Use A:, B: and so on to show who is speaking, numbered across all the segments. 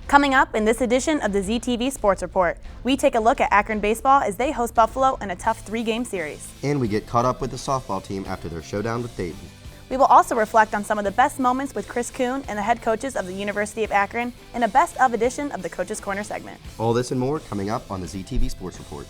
A: Coming up in this edition of the ZTV Sports Report, we take a look at Akron Baseball as they host Buffalo in a tough three-game series.
B: And we get caught up with the softball team after their showdown with Dayton.
A: We will also reflect on some of the best moments with Chris Kuhn and the head coaches of the University of Akron in a best of edition of the Coach's Corner segment.
B: All this and more coming up on the ZTV Sports Report.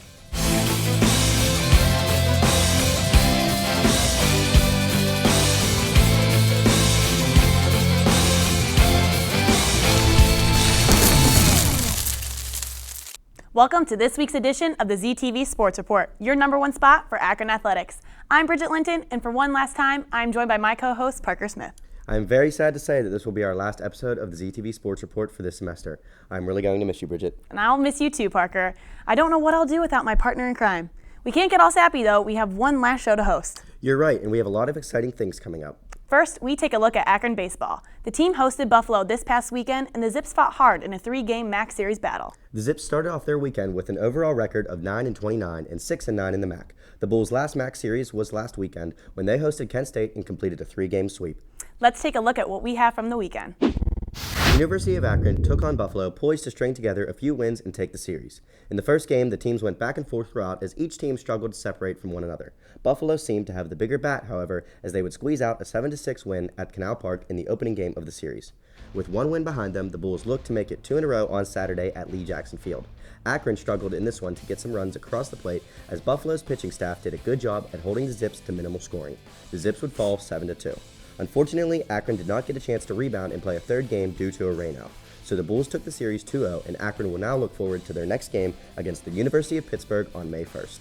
A: Welcome to this week's edition of the ZTV Sports Report, your number one spot for Akron Athletics. I'm Bridget Linton, and for one last time, I'm joined by my co-host, Parker Smith.
B: I'm very sad to say that this will be our last episode of the ZTV Sports Report for this semester. I'm really going to miss you, Bridget.
A: And I'll miss you too, Parker. I don't know what I'll do without my partner in crime. We can't get all sappy, though. We have one last show to host.
B: You're right, and we have a lot of exciting things coming up.
A: First, we take a look at Akron Baseball. The team hosted Buffalo this past weekend, and the Zips fought hard in a three-game MAC Series battle.
B: The Zips started off their weekend with an overall record of 9-29 and 6-9 in the MAC. The Bulls' last MAC Series was last weekend when they hosted Kent State and completed a three-game sweep.
A: Let's take a look at what we have from the weekend.
B: The University of Akron took on Buffalo, poised to string together a few wins and take the series. In the first game, the teams went back and forth throughout as each team struggled to separate from one another. Buffalo seemed to have the bigger bat, however, as they would squeeze out a 7-6 win at Canal Park in the opening game of the series. With one win behind them, the Bulls looked to make it 2 in a row on Saturday at Lee Jackson Field. Akron struggled in this one to get some runs across the plate as Buffalo's pitching staff did a good job at holding the Zips to minimal scoring. The Zips would fall 7-2. Unfortunately, Akron did not get a chance to rebound and play a third game due to a rainout. So the Bulls took the series 2-0, and Akron will now look forward to their next game against the University of Pittsburgh on May 1st.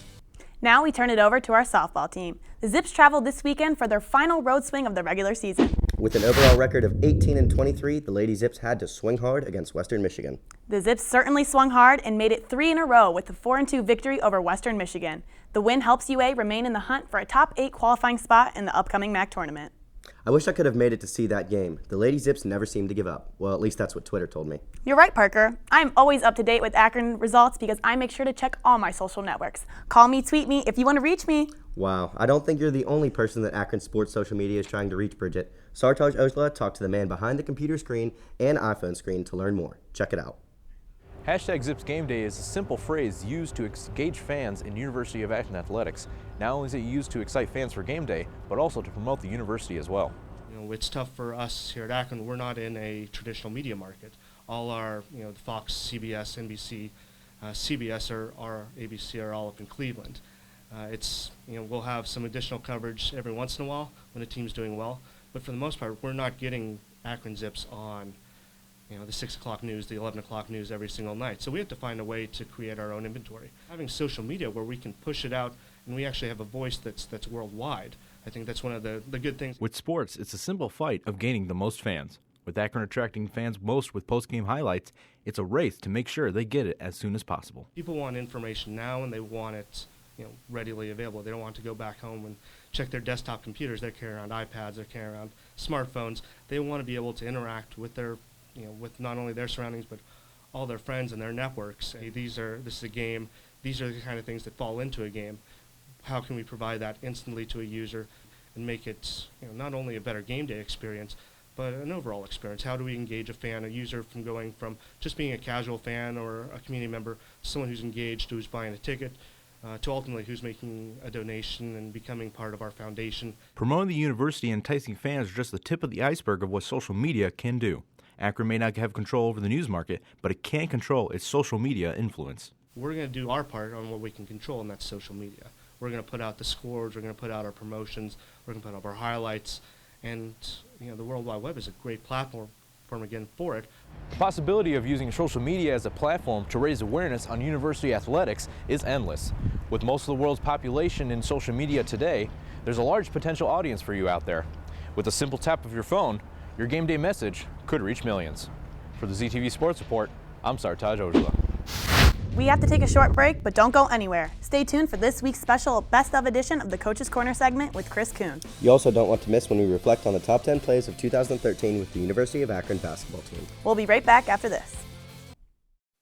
A: Now we turn it over to our softball team. The Zips traveled this weekend for their final road swing of the regular season.
B: With an overall record of 18-23, the Lady Zips had to swing hard against Western Michigan.
A: The Zips certainly swung hard and made it 3 in a row with a 4-2 victory over Western Michigan. The win helps UA remain in the hunt for a top 8 qualifying spot in the upcoming MAC tournament.
B: I wish I could have made it to see that game. The Lady Zips never seem to give up. Well, at least that's what Twitter told me.
A: You're right, Parker. I'm always up to date with Akron results because I make sure to check all my social networks. Call me, tweet me if you want to reach me.
B: Wow, I don't think you're the only person that Akron sports social media is trying to reach, Bridget. Sartaj Ojla talked to the man behind the computer screen and iPhone screen to learn more. Check it out.
C: Hashtag Zips Game Day is a simple phrase used to engage fans in University of Akron athletics. Not only is it used to excite fans for game day, but also to promote the university as well.
D: It's tough for us here at Akron. We're not in a traditional media market. All our, the Fox, CBS, NBC, CBS, or ABC are all up in Cleveland. We'll have some additional coverage every once in a while when a team's doing well, but for the most part, we're not getting Akron Zips on, the 6 o'clock news, the 11 o'clock news every single night. So we have to find a way to create our own inventory. Having social media where we can push it out and we actually have a voice that's worldwide. I think that's one of the good things.
C: With sports, it's a simple fight of gaining the most fans. With Akron attracting fans most with post-game highlights, it's a race to make sure they get it as soon as possible.
D: People want information now and they want it readily available. They don't want to go back home and check their desktop computers. They're carrying around iPads, they're carrying around smartphones. They want to be able to interact with their, with not only their surroundings but all their friends and their networks. Hey, this is a game. These are the kind of things that fall into a game. How can we provide that instantly to a user and make it not only a better game day experience, but an overall experience? How do we engage a user from going from just being a casual fan or a community member, someone who's engaged, who's buying a ticket, to ultimately who's making a donation and becoming part of our foundation.
C: Promoting the university and enticing fans are just the tip of the iceberg of what social media can do. Akron may not have control over the news market, but it can control its social media influence.
D: We're going to do our part on what we can control, and that's social media. We're going to put out the scores, we're going to put out our promotions, we're going to put up our highlights, and the World Wide Web is a great platform again for it.
C: The possibility of using social media as a platform to raise awareness on university athletics is endless. With most of the world's population in social media today, there's a large potential audience for you out there. With a simple tap of your phone, your game day message could reach millions. For the ZTV Sports Report, I'm Sartaj Ojla.
A: We have to take a short break, but don't go anywhere. Stay tuned for this week's special Best of edition of the Coach's Corner segment with Chris Kuhn.
B: You also don't want to miss when we reflect on the top 10 plays of 2013 with the University of Akron basketball team.
A: We'll be right back after this.